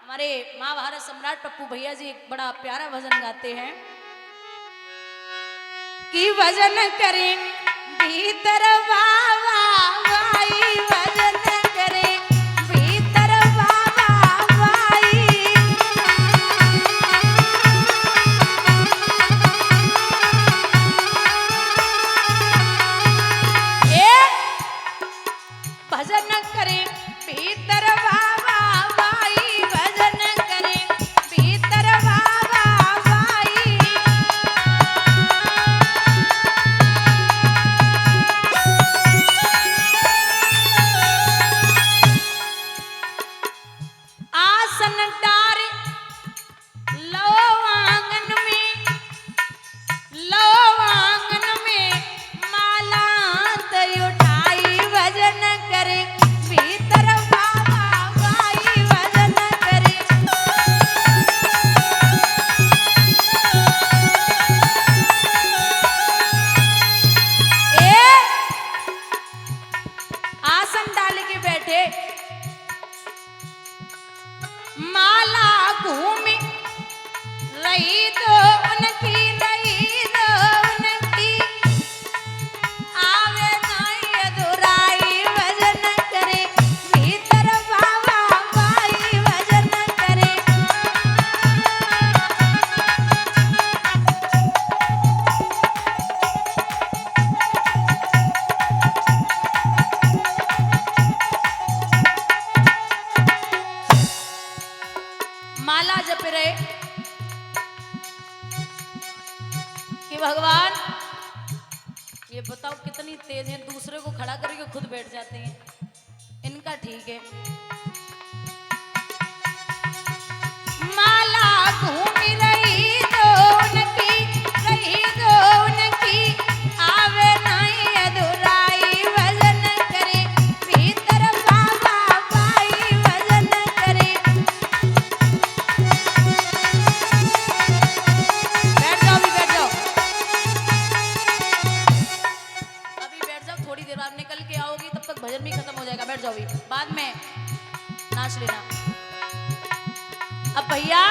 हमारे महाभारत सम्राट पप्पू भैया जी एक बड़ा प्यारा भजन गाते हैं कि भजन करें भीतर बाबा भाई भजन करें भीतर बाबा भाई ए भजन करें भीतर बाबा भाई भजन करें भीतर बाबा भाई आसन डारे लो आंगन में माला तय उठाई भजन करे भीतर बाबा भाई भजन करे ए आसन डाल के बैठे माला घूमी रही तो उनकी आवे नाई अधुराई भजन करे भीतर बाबा भाई भजन करे माला जप रहे कि भगवान ये बताओ कितनी तेज है दूसरे को खड़ा करके खुद बैठ जाते हैं इनका ठीक है माला घूमी रही तो उनकी आवे नहीं अधुराई भजन करे भीतर बाबा भाई भजन करे बैठ जाओ अभी बैठ जाओ अभी बैठ जाओ थोड़ी देर बाद निकल के आओगी तब तक भजन भी खत्म हो जाएगा बैठ जाओ अभी बाद में नाच लेना अब भैया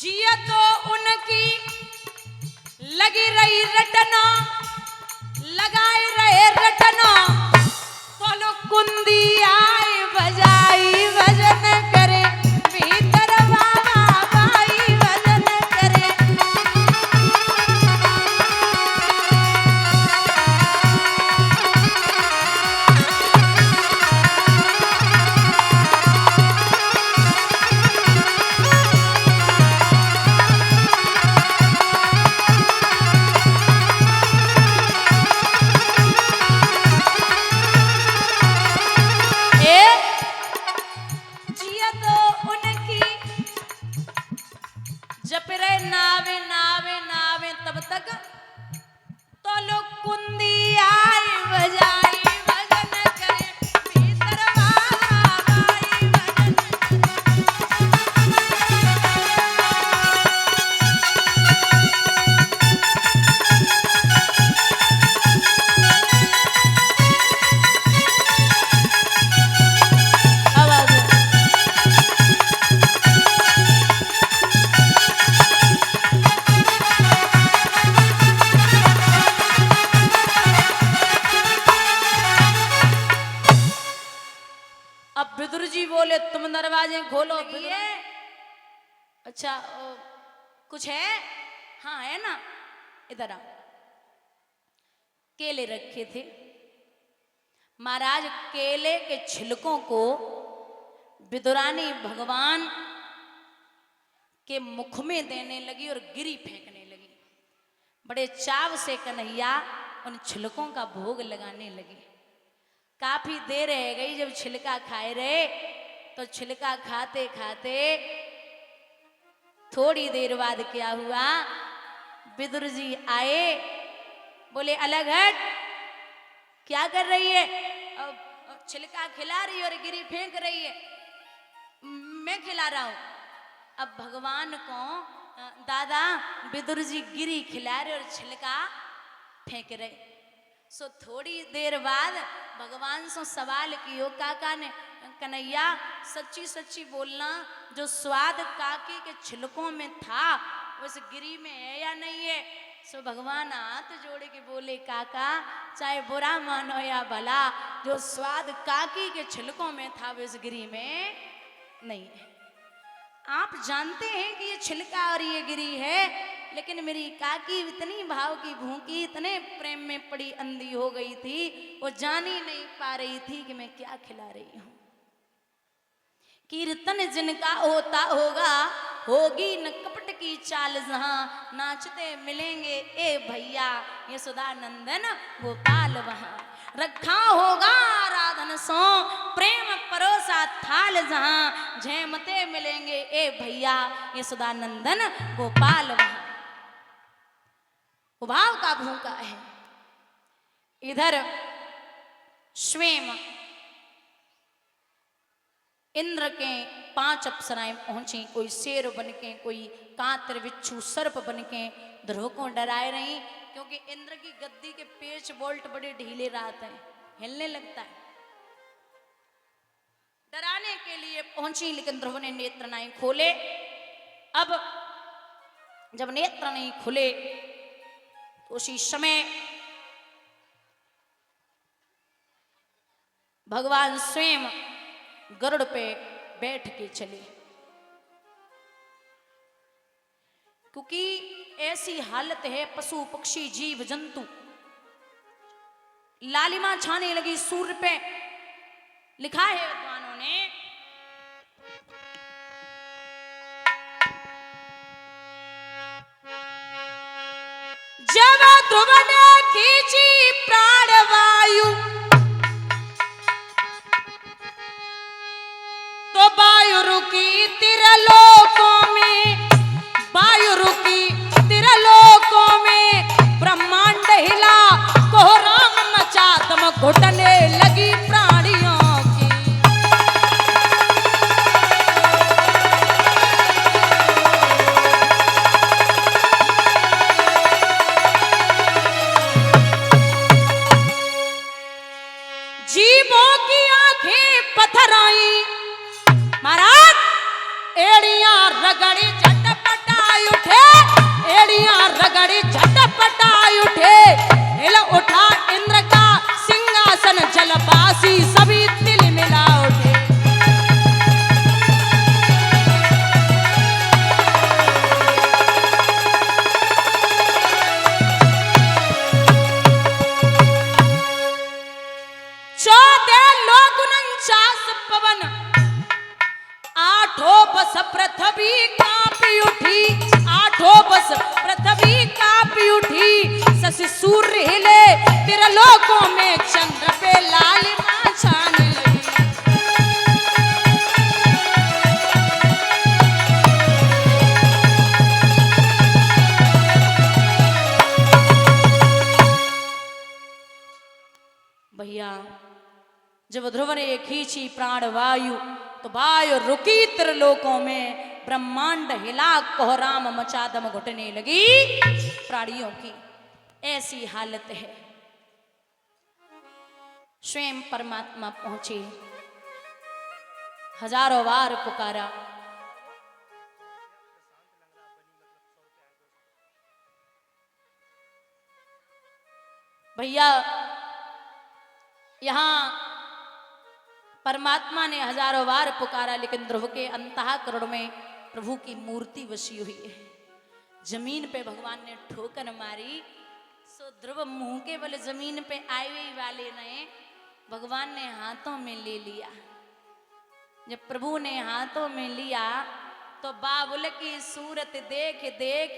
जिया तो उनकी लगी रही रटना लगाए रहे रटना बोलो कुंदी आए बजाई भजन करे भीतर बाबा भाई भजन करे ए जिया तो उनकी जप रहे नावे नावे नावे तब तक तो लोग कुंदी आए बजाई भजन करे भीतर बाबा भाई भजन आवाज अब विदुर जी बोले तुम दरवाजे खोलो अच्छा कुछ है हाँ है ना इधर आ केले रखे थे महाराज केले के छिलकों को विदुरानी भगवान के मुख में देने लगी और गिरी फेंकने लगी बड़े चाव से कन्हैया उन छिलकों का भोग लगाने लगे काफी देर रह गई जब छिलका खाए रहे तो छिलका खाते खाते थोड़ी देर बाद क्या हुआ विदुर जी आए बोले अलग हट क्या कर रही है छिलका खिला रही है और गिरी फेंक रही है मैं खिला रहा हूं अब भगवान को दादा विदुर जी गिरी खिला रहे और छिलका फेंक रहे सो थोड़ी देर बाद भगवान से सवाल कियो काका ने कन्हैया सच्ची सच्ची बोलना, जो स्वाद काकी के छिलकों में था उस गिरी में है या नहीं है? सो भगवान हाथ जोड़ के बोले, काका चाहे बुरा मानो या भला, जो स्वाद काकी के छिलकों में था वो इस गिरी में नहीं है। आप जानते हैं कि ये छिलका और ये गिरी है, लेकिन मेरी काकी इतनी भाव की भूखी, इतने प्रेम में पड़ी अंधी हो गई थी, वो जान ही नहीं पा रही थी कि मैं क्या खिला रही हूं। कीर्तन जिनका होता होगा, होगी न कपट की चाल, जहां नाचते मिलेंगे ए भैया यशोदा नंदन गोपाल, वहां रखा होगा आराधन सो प्रेम परोसा थाल, जहां झेमते मिलेंगे ए भैया यशोदा नंदन गोपाल, वहां उभाव का भूखा है। इधर स्वयं इंद्र के 5 अप्सराएं पहुंची, कोई शेर बनके, कोई कांतर बिच्छू सर्प बनके ध्रुव को डराए रही, क्योंकि इंद्र की गद्दी के पेच बोल्ट बड़े ढीले रहते हैं, हिलने लगता है। डराने के लिए पहुंची, लेकिन ध्रुव ने नेत्र नहीं खोले। अब जब नेत्र नहीं खुले तो उसी समय भगवान स्वयं गरुड़ पे बैठ के चले, क्योंकि ऐसी हालत है पशु पक्षी जीव जंतु लालिमा छाने लगी सूर्य पे। लिखा है विद्वानों ने, जब ध्रुव ने खींची प्राण वायु, तो वायु रुकी तिरलोकों में, वायु रुकी तिरलोकों में, ब्रह्मांड हिला कोहराम मचा, दम घुटने लगी प्राणियों की। जीवों की आंखें पत्थर आई, महाराज एड़ियां रगड़ी झटपटाई उठे, एड़ियां रगड़ी झटपटाई उठे, हिल उठा इंद्र का सिंहासन, जलवासी सभी तिल मिला उठे। चौदह लोग 49 पवन, आठों बस पृथ्वी कांपी उठी, आठों बस पृथ्वी कांपी उठी, शशि सूर्य हिले तिरलोकों में, चंद्र पे लालिमा छाने लगी। भैया जब ध्रुव ने खींची प्राण वायु, तो वायु रुकी त्रिलोकों में, ब्रह्मांड हिला कोहराम मचा, दम घुटने लगी प्राणियों की। ऐसी हालत है। स्वयं परमात्मा पहुंचे, हजारों बार पुकारा, भैया यहां परमात्मा ने हजारों बार पुकारा, लेकिन ध्रुव के अंतःकरण में प्रभु की मूर्ति बसी हुई है। जमीन पे भगवान ने ठोकर मारी, सो ध्रुव मुंह के बल जमीन पे आए हुए वाले ने भगवान ने हाथों में ले लिया। जब प्रभु ने हाथों में लिया तो बाबुल की सूरत देख देख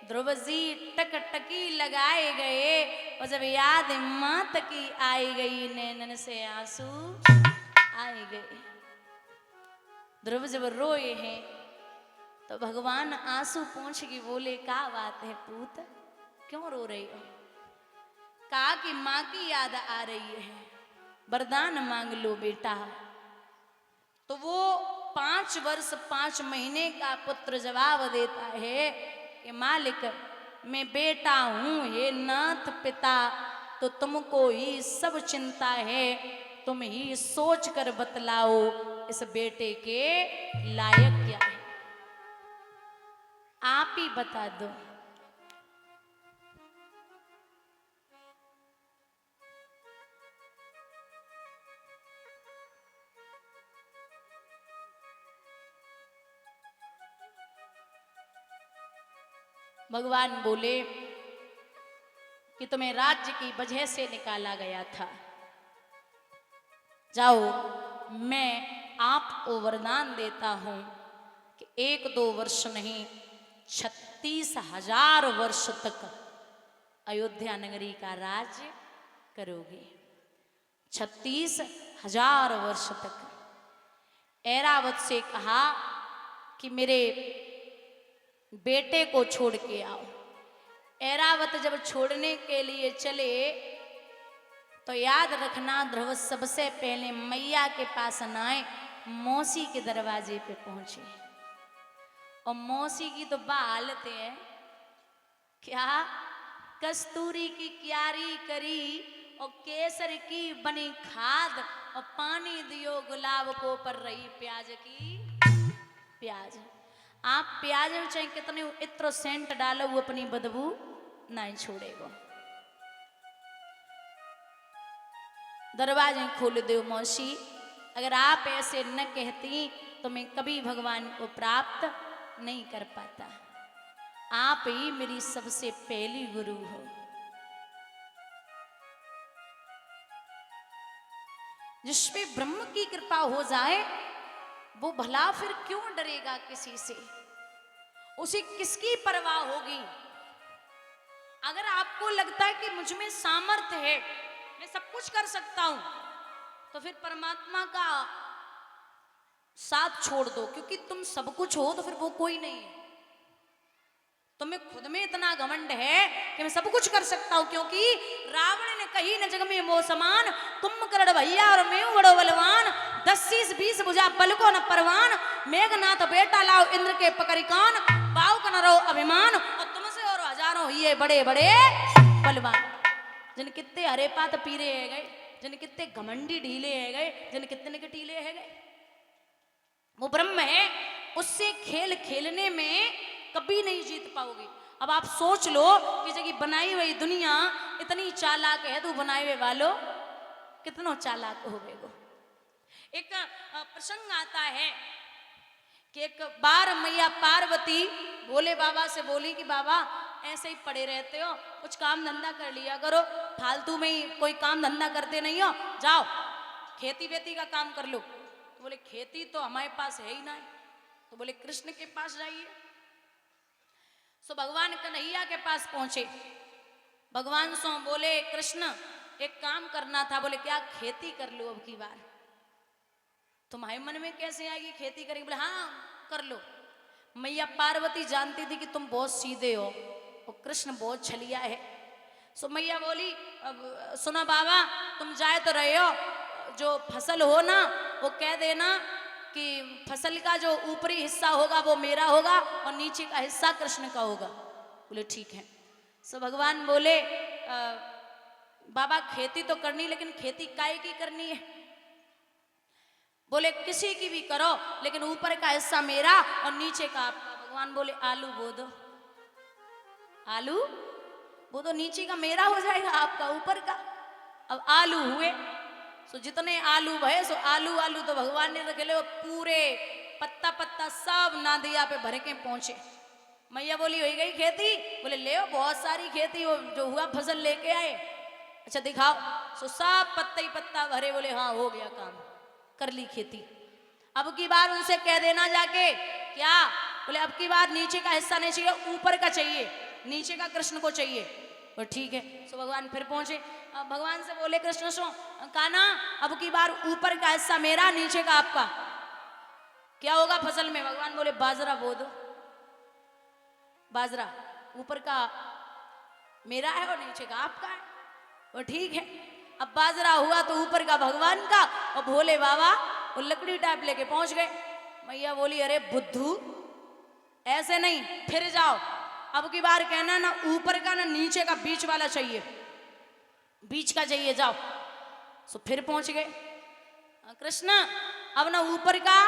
ध्रुव जी टकटकी लगाए गए, और जब याद मात की आई गई, नैनन से आंसू आए गए। ध्रुव जब रोए हैं तो भगवान आंसू पूछ के बोले, क्या बात है पूत, क्यों रो रही हो? कहा कि माँ की याद आ रही है, वरदान मांग लो बेटा। तो वो 5 वर्ष 5 महीने का पुत्र जवाब देता है कि मालिक मैं बेटा हूं, हे नाथ पिता, तो तुमको ही सब चिंता है, तुम ही सोच कर बतलाओ इस बेटे के लायक क्या है, आप ही बता दो। भगवान बोले कि तुम्हें राज्य की वजह से निकाला गया था, जाओ मैं आपको वरदान देता हूं कि 1-2 वर्ष नहीं 36,000 वर्ष तक अयोध्या नगरी का राज्य करोगे। 36,000 वर्ष तक। ऐरावत से कहा कि मेरे बेटे को छोड़ के आओ। ऐरावत जब छोड़ने के लिए चले तो याद रखना ध्रुव सबसे पहले मैया के पास न आए, मौसी के दरवाजे पे पहुंचे। और मौसी की तो हालत है क्या, कस्तूरी की क्यारी करी और केसर की बनी खाद और पानी दियो गुलाब को पर रही प्याज की प्याज। आप प्याज में चाहे कितने इत्र सेंट डालो वो अपनी बदबू नहीं छोड़ेगा। दरवाजे खोल दो मौसी, अगर आप ऐसे न कहती तो मैं कभी भगवान को प्राप्त नहीं कर पाता। आप ही मेरी सबसे पहली गुरु हो। जिसपे ब्रह्म की कृपा हो जाए वो भला फिर क्यों डरेगा किसी से, उसे किसकी परवाह होगी। अगर आपको लगता है कि मुझ में सामर्थ्य है, मैं सब कुछ कर सकता हूं, तो फिर परमात्मा का साथ छोड़ दो, क्योंकि तुम सब कुछ हो तो फिर वो कोई नहीं है। तुम्हें खुद में इतना घमंड है कि मैं सब कुछ कर सकता हूं, क्योंकि रावण ने कही न जग में मोह समान, कुंभकर्ण भैया और मैं बड़ो बलवान, 10-20 भुजा बल को न परवान, मेघनाथ बेटा लाओ इंद्र के पकड़ कान, बाव का न रहो अभिमान, और तुमसे और हजारों ये बड़े बड़े बलवान। जिन कितने हरे पात पीरे है गए, जिन कितने घमंडी ढीले है गए, जिन कितने के टीले है गए, वो ब्रह्म है। उससे खेल खेलने में कभी नहीं जीत पाओगे। अब आप सोच लो कि जगह बनाई हुई दुनिया इतनी चालाक है, तो बनाए हुए वालों कितना चालाक हो गए। वो एक प्रसंग आता है कि एक बार मैया पार्वती भोले बाबा से बोली कि बाबा ऐसे ही पड़े रहते हो, कुछ काम धंधा कर लिया करो, फालतू में ही कोई काम धंधा करते नहीं हो, जाओ खेती वेती का काम कर लो। तो बोले खेती तो हमारे पास है ही ना। तो बोले कृष्ण के पास जाइए। सो भगवान कन्हैया के पास पहुंचे। भगवान सो बोले कृष्ण एक काम करना था। बोले क्या, खेती कर लो अब की बार। तुम्हारे मन में कैसे आएगी खेती करेंगे? बोले हाँ कर लो। मैया पार्वती जानती थी कि तुम बहुत सीधे हो और कृष्ण बहुत छलिया है। सो मैया बोली अब सुना बाबा, तुम जाए तो रहे हो, जो फसल हो ना वो कह देना कि फसल का जो ऊपरी हिस्सा होगा वो मेरा होगा और नीचे का हिस्सा कृष्ण का होगा। बोले ठीक है। सो भगवान बोले बाबा खेती तो करनी, लेकिन खेती काहे की करनी है? बोले किसी की भी करो, लेकिन ऊपर का हिस्सा मेरा और नीचे का आपका। भगवान बोले आलू बो दो, आलू वो तो नीचे का मेरा हो जाएगा, आपका ऊपर का। अब आलू हुए, सो जितने आलू भये सो आलू आलू तो भगवान ने रखे ले, पूरे पत्ता पत्ता सब नादिया पे भर के पहुंचे। मैया बोली हो गई खेती? बोले ले बहुत सारी खेती, वो जो हुआ फसल लेके आए। अच्छा दिखाओ। सो सब पत्ता ही पत्ता भरे। बोले हाँ हो गया काम, कर ली खेती। अब की बार उनसे कह देना जाके क्या? बोले अब की बार नीचे का हिस्सा नहीं चाहिए, ऊपर का चाहिए, नीचे का कृष्ण को चाहिए। बोले ठीक है। सो भगवान फिर पहुंचे। अब भगवान से बोले कृष्ण सो काना अब की बार ऊपर का हिस्सा मेरा, नीचे का आपका, क्या होगा फसल में? भगवान बोले बाजरा बो दो। बाजरा ऊपर का मेरा है और नीचे का आपका है। वो ठीक है। अब बाजरा हुआ तो ऊपर का भगवान का और भोले बाबा वो लकड़ी टाइप लेके पहुंच गए। मैया बोली अरे बुद्धू ऐसे नहीं, फिर जाओ। अब की बार कहना ना ऊपर का ना नीचे का, बीच वाला चाहिए, बीच का चाहिए, जाओ। सो फिर पहुंच गए। कृष्ण अब ना ऊपर का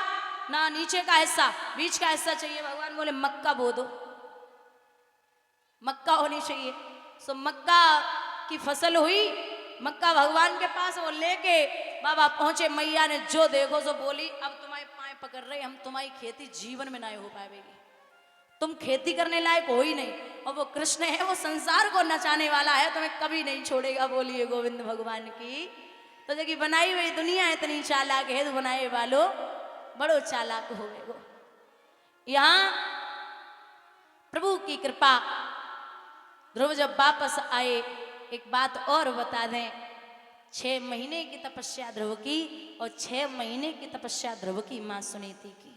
ना नीचे का हिस्सा, बीच का हिस्सा चाहिए। भगवान बोले मक्का बो दो, मक्का होनी चाहिए। सो मक्का की फसल हुई, मक्का भगवान के पास वो लेके बाबा पहुंचे। मैया ने जो देखो सो बोली अब तुम्हारे पाए पकड़ रहे, हम तुम्हारी खेती जीवन में ना हो पाएगी, तुम खेती करने लायक हो ही नहीं। और वो कृष्ण है, वो संसार को नचाने वाला है, तुम्हें कभी नहीं छोड़ेगा। बोलिए गोविंद भगवान की। तो देखिए बनाई हुई दुनिया इतनी चालाक है, तो बनाए वालो बड़ो चालाक हो गए। यहाँ प्रभु की कृपा, ध्रुव जब वापस आए, एक बात और बता दें, 6 महीने की तपस्या ध्रुव की, और 6 महीने की तपस्या ध्रुव की मां सुनीति की।